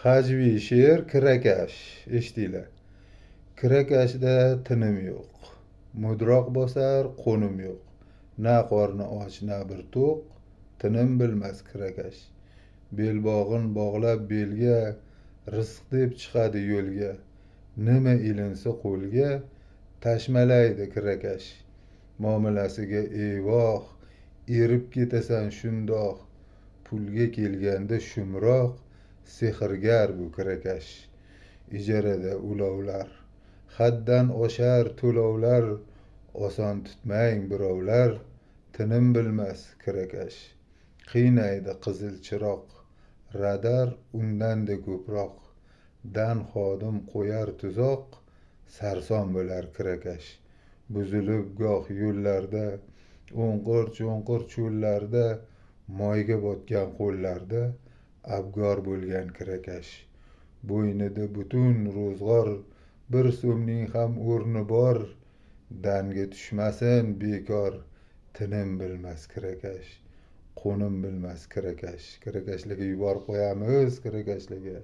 Hajviy she'r kirakash. Eshitinglar. Kirakashda tinim yo'q. Mudroq bosar qo'nim yo'q. Na qorni och, na bir to'q. Tinim bilmas kirakash. Belbog'in bog'lab belga, rizq deb chiqadi yo'lga. Nima ilinsa qo'lga, tashmalaydi kirakash. Muomalasiga eyvoh, erib ketasan shundoq. Pulga kelganda shumroq, sehrgar bu kirakash. Ijarada ulovlar, haddan oshar to'lovlar. Oson tutmang birovlar, tinim bilmas kirakash. Qiynaydi qizil chiroq, radar undanda ko'proq. Dan xodim qo'yar tuzoq, sarson bo'lar kirakash. Buzilib goh yo'llarda, o'nqir-cho'nqir cho'llarda, moyga botgan qo'llarda abgor bo'lgan kirakash. Bo'ynida butun ro'zg'or, bir so'mning ham o'rni bor. Danga tushmasin bekor, tinim bilmas kirakash. Qo'nim bilmas kirakash. Kirakashlarga yuborib qo'yamiz, kirakashlarga.